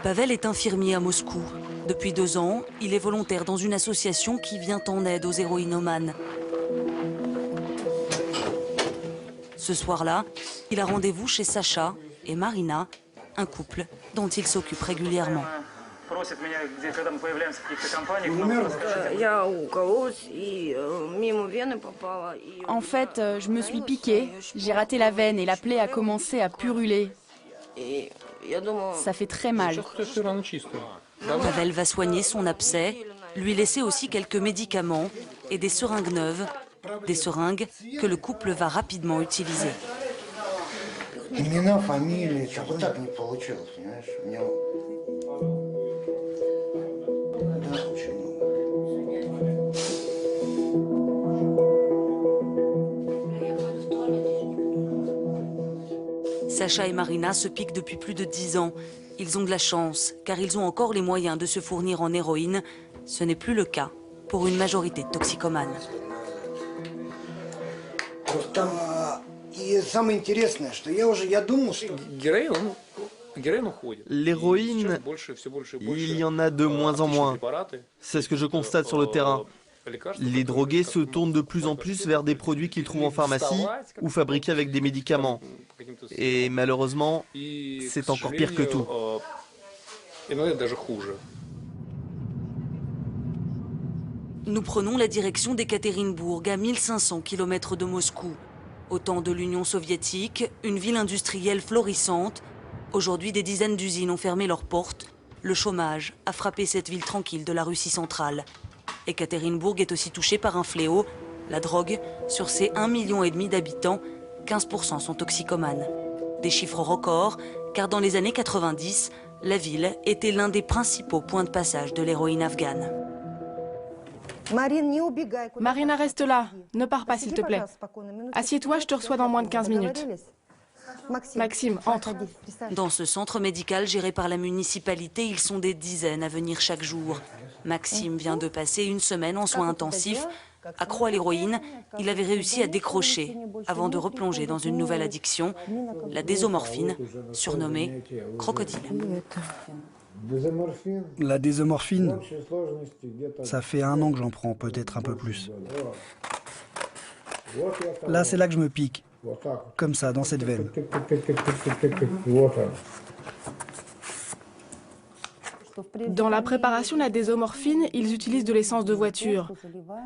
Pavel est infirmier à Moscou. Depuis 2 ans, il est volontaire dans une association qui vient en aide aux héroïnomanes. Ce soir-là, il a rendez-vous chez Sacha et Marina, un couple dont il s'occupe régulièrement. En fait, je me suis piquée, j'ai raté la veine et la plaie a commencé à puruler. Ça fait très mal. Pavel va soigner son abcès, lui laisser aussi quelques médicaments et des seringues neuves, des seringues que le couple va rapidement utiliser. Sacha et Marina se piquent depuis plus de 10 ans. Ils ont de la chance, car ils ont encore les moyens de se fournir en héroïne. Ce n'est plus le cas pour une majorité de toxicomanes. L'héroïne, il y en a de moins en moins. C'est ce que je constate sur le terrain. Les drogués se tournent de plus en plus vers des produits qu'ils trouvent en pharmacie ou fabriqués avec des médicaments. Et malheureusement, c'est encore pire que tout. Nous prenons la direction d'Ekaterinbourg, à 1500 km de Moscou. Au temps de l'Union soviétique, une ville industrielle florissante. Aujourd'hui, des dizaines d'usines ont fermé leurs portes. Le chômage a frappé cette ville tranquille de la Russie centrale. Ekaterinbourg est aussi touchée par un fléau, la drogue. Sur ses 1,5 million d'habitants, 15% sont toxicomanes. Des chiffres records, car dans les années 90, la ville était l'un des principaux points de passage de l'héroïne afghane. Marina, reste là. Ne pars pas, s'il te plaît. Assieds-toi, je te reçois dans moins de 15 minutes. Maxime, entre. Dans ce centre médical géré par la municipalité, ils sont des dizaines à venir chaque jour. Maxime vient de passer 1 semaine en soins intensifs. Accro à l'héroïne, il avait réussi à décrocher avant de replonger dans une nouvelle addiction, la désomorphine, surnommée crocodile. La désomorphine, ça fait 1 an que j'en prends, peut-être un peu plus. Là, c'est là que je me pique. Comme ça, dans cette veine. Dans la préparation de la désomorphine, ils utilisent de l'essence de voiture.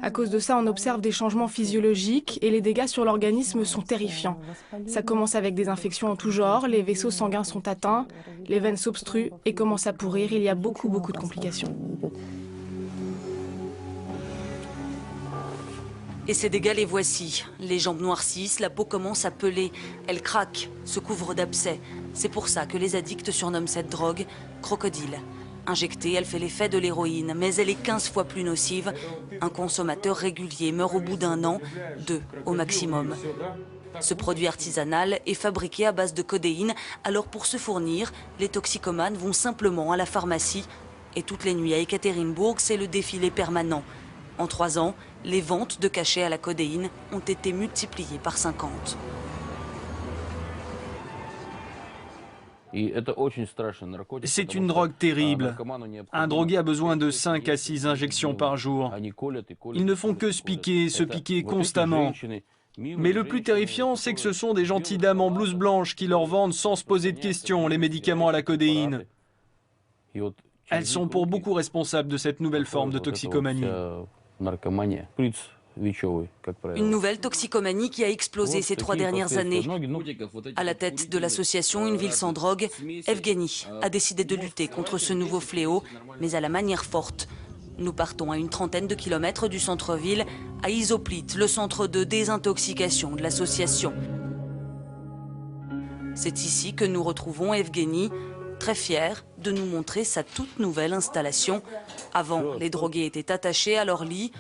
À cause de ça, on observe des changements physiologiques et les dégâts sur l'organisme sont terrifiants. Ça commence avec des infections en tout genre, les vaisseaux sanguins sont atteints, les veines s'obstruent et commencent à pourrir. Il y a beaucoup de complications. Et ces dégâts, les voici. Les jambes noircissent, la peau commence à peler. Elle craque, se couvre d'abcès. C'est pour ça que les addicts surnomment cette drogue crocodile. Injectée, elle fait l'effet de l'héroïne, mais elle est 15 fois plus nocive. Un consommateur régulier meurt au bout d'1 an, 2 au maximum. Ce produit artisanal est fabriqué à base de codéine, alors pour se fournir, les toxicomanes vont simplement à la pharmacie. Et toutes les nuits à Ekaterinbourg, c'est le défilé permanent. En 3 ans, les ventes de cachets à la codéine ont été multipliées par 50. C'est une drogue terrible. Un drogué a besoin de 5 à 6 injections par jour. Ils ne font que se piquer constamment. Mais le plus terrifiant, c'est que ce sont des gentilles dames en blouse blanche qui leur vendent sans se poser de questions les médicaments à la codéine. Elles sont pour beaucoup responsables de cette nouvelle forme de toxicomanie. Une nouvelle toxicomanie qui a explosé ces 3 dernières années. À la tête de l'association Une ville sans drogue, Evgeny a décidé de lutter contre ce nouveau fléau, mais à la manière forte. Nous partons à une trentaine de kilomètres du centre-ville, à Isoplit, le centre de désintoxication de l'association. C'est ici que nous retrouvons Evgeny, très fier de nous montrer sa toute nouvelle installation. Avant, les drogués étaient attachés à leur lit.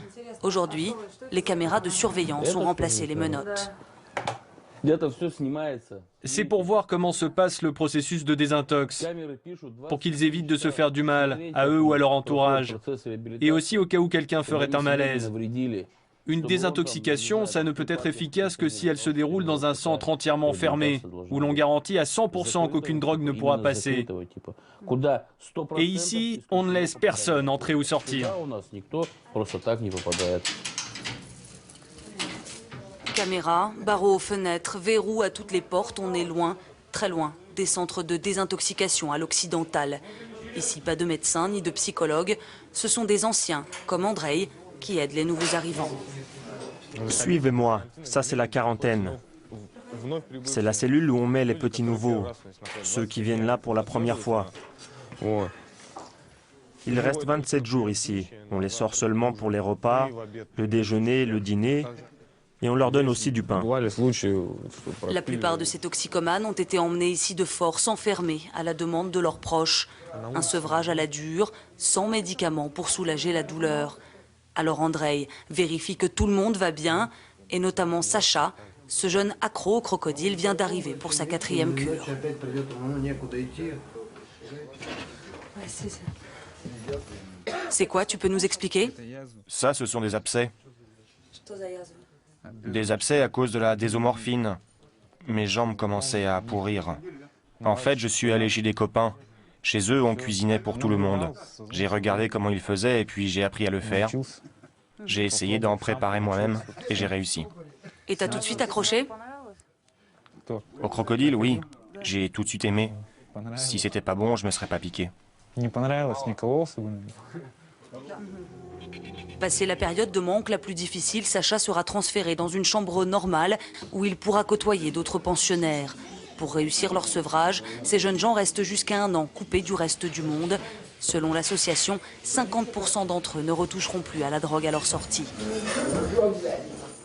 Aujourd'hui, les caméras de surveillance ont remplacé les menottes. C'est pour voir comment se passe le processus de désintox, pour qu'ils évitent de se faire du mal, à eux ou à leur entourage, et aussi au cas où quelqu'un ferait un malaise. Une désintoxication, ça ne peut être efficace que si elle se déroule dans un centre entièrement fermé, où l'on garantit à 100% qu'aucune drogue ne pourra passer. Et ici, on ne laisse personne entrer ou sortir. Caméras, barreaux aux fenêtres, verrous à toutes les portes, on est loin, très loin, des centres de désintoxication à l'occidental. Ici, pas de médecins ni de psychologues, ce sont des anciens, comme Andrei, qui aident les nouveaux arrivants. Suivez-moi, ça c'est la quarantaine. C'est la cellule où on met les petits nouveaux, ceux qui viennent là pour la première fois. Il reste 27 jours ici. On les sort seulement pour les repas, le déjeuner, le dîner, et on leur donne aussi du pain. La plupart de ces toxicomanes ont été emmenés ici de force, enfermés, à la demande de leurs proches. Un sevrage à la dure, sans médicaments pour soulager la douleur. Alors Andrei vérifie que tout le monde va bien, et notamment Sacha, ce jeune accro au crocodile vient d'arriver pour sa 4e cure. C'est quoi, tu peux nous expliquer? Ça, ce sont des abcès. Des abcès à cause de la désomorphine. Mes jambes commençaient à pourrir. En fait, je suis allé chez des copains. Chez eux, on cuisinait pour tout le monde. J'ai regardé comment ils faisaient et puis j'ai appris à le faire. J'ai essayé d'en préparer moi-même et j'ai réussi. Et t'as tout de suite accroché? Au crocodile, oui. J'ai tout de suite aimé. Si c'était pas bon, je me serais pas piqué. Passé la période de manque la plus difficile, Sacha sera transféré dans une chambre normale où il pourra côtoyer d'autres pensionnaires. Pour réussir leur sevrage, ces jeunes gens restent jusqu'à 1 an coupés du reste du monde. Selon l'association, 50% d'entre eux ne retoucheront plus à la drogue à leur sortie.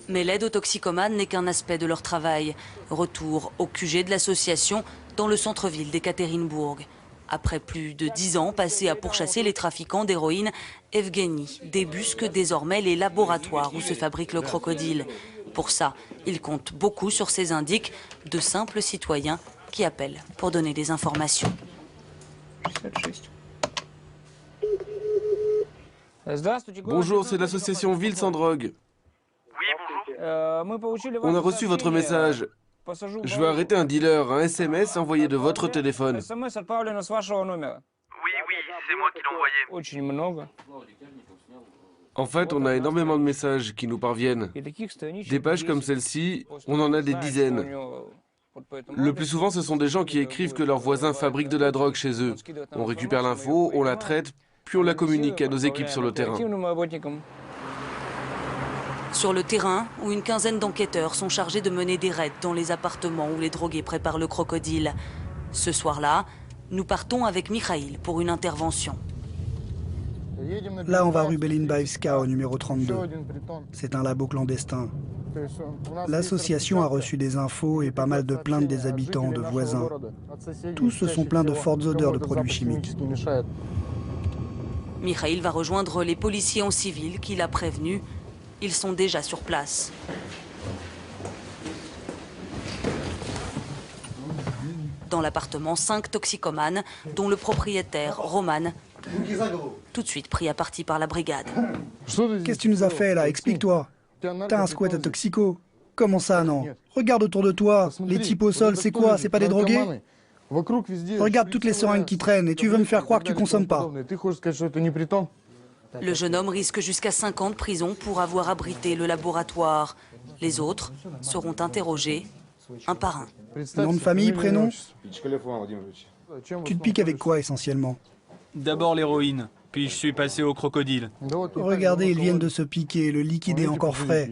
Mais l'aide aux toxicomanes n'est qu'un aspect de leur travail. Retour au QG de l'association dans le centre-ville d'Ekaterinbourg. Après plus de 10 ans passés à pourchasser les trafiquants d'héroïne, Evgeny débusque désormais les laboratoires où se fabrique le crocodile. Pour ça, il compte beaucoup sur ses indiques, de simples citoyens qui appellent pour donner des informations. Bonjour, c'est l'association Ville sans drogue. Oui, bonjour. On a reçu votre message. Je veux arrêter un dealer, un SMS envoyé de votre téléphone. Oui, oui, c'est moi qui l'ai envoyé. En fait, on a énormément de messages qui nous parviennent. Des pages comme celle-ci, on en a des dizaines. Le plus souvent, ce sont des gens qui écrivent que leurs voisins fabriquent de la drogue chez eux. On récupère l'info, on la traite, puis on la communique à nos équipes sur le terrain. Sur le terrain, où une quinzaine d'enquêteurs sont chargés de mener des raids dans les appartements où les drogués préparent le crocodile. Ce soir-là, nous partons avec Mikhail pour une intervention. Là, on va rue Belinbaevska au numéro 32. C'est un labo clandestin. L'association a reçu des infos et pas mal de plaintes des habitants, de voisins. Tous se sont plaints de fortes odeurs de produits chimiques. Mikhail va rejoindre les policiers en civil qu'il a prévenus. Ils sont déjà sur place. Dans l'appartement, 5 toxicomanes, dont le propriétaire, Roman, tout de suite pris à partie par la brigade. Qu'est-ce que tu nous as fait là? Explique-toi. T'as un squat à toxico. Comment ça, non? Regarde autour de toi. Les types au sol, c'est quoi? C'est pas des drogués? Regarde toutes les seringues qui traînent et tu veux me faire croire que tu consommes pas. Le jeune homme risque jusqu'à 5 ans de prison pour avoir abrité le laboratoire. Les autres seront interrogés un par un. Nom de famille, prénom? Tu te piques avec quoi essentiellement? D'abord l'héroïne, puis je suis passé au crocodile. Regardez, ils viennent de se piquer, le liquide est encore frais.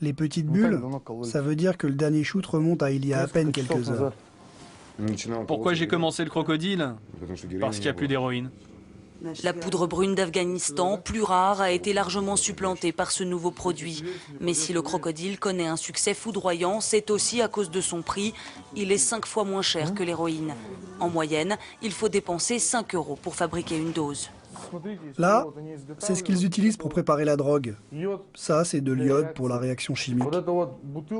Les petites bulles, ça veut dire que le dernier shoot remonte à il y a à peine quelques heures. Pourquoi j'ai commencé le crocodile? Parce qu'il n'y a plus d'héroïne. La poudre brune d'Afghanistan, plus rare, a été largement supplantée par ce nouveau produit. Mais si le crocodile connaît un succès foudroyant, c'est aussi à cause de son prix. Il est 5 fois moins cher que l'héroïne. En moyenne, il faut dépenser 5 € pour fabriquer une dose. Là, c'est ce qu'ils utilisent pour préparer la drogue. Ça, c'est de l'iode pour la réaction chimique.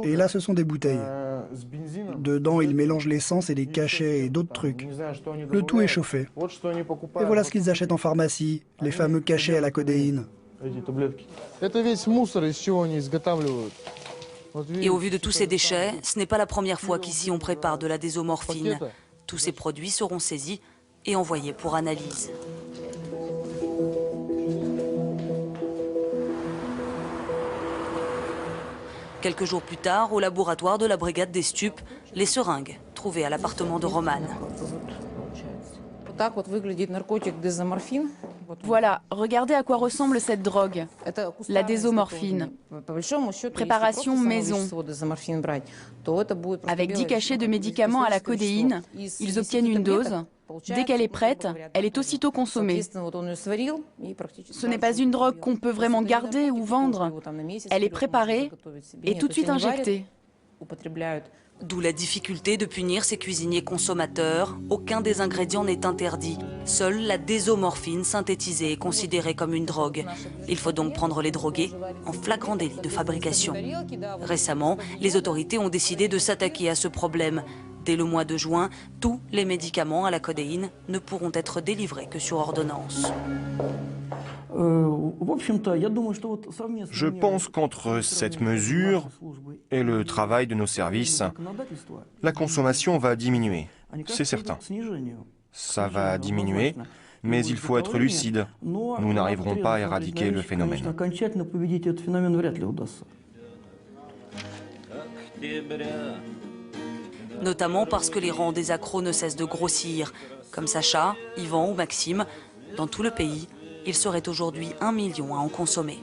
Et là, ce sont des bouteilles. Dedans, ils mélangent l'essence et des cachets et d'autres trucs. Le tout est chauffé. Et voilà ce qu'ils achètent en pharmacie, les fameux cachets à la codéine. Et au vu de tous ces déchets, ce n'est pas la première fois qu'ici on prépare de la désomorphine. Tous ces produits seront saisis et envoyés pour analyse. Quelques jours plus tard, au laboratoire de la brigade des stupes, les seringues trouvées à l'appartement de Romane. Voilà, regardez à quoi ressemble cette drogue, la désomorphine. Préparation maison. Avec 10 cachets de médicaments à la codéine, ils obtiennent une dose. Dès qu'elle est prête, elle est aussitôt consommée. Ce n'est pas une drogue qu'on peut vraiment garder ou vendre. Elle est préparée et tout de suite injectée. D'où la difficulté de punir ces cuisiniers consommateurs. Aucun des ingrédients n'est interdit. Seule la désomorphine synthétisée est considérée comme une drogue. Il faut donc prendre les drogués en flagrant délit de fabrication. Récemment, les autorités ont décidé de s'attaquer à ce problème. Dès le mois de juin, tous les médicaments à la codéine ne pourront être délivrés que sur ordonnance. Je pense qu'entre cette mesure et le travail de nos services, la consommation va diminuer, c'est certain. Ça va diminuer, mais il faut être lucide. Nous n'arriverons pas à éradiquer le phénomène. Notamment parce que les rangs des accros ne cessent de grossir. Comme Sacha, Yvan ou Maxime, dans tout le pays, il serait aujourd'hui 1 million à en consommer.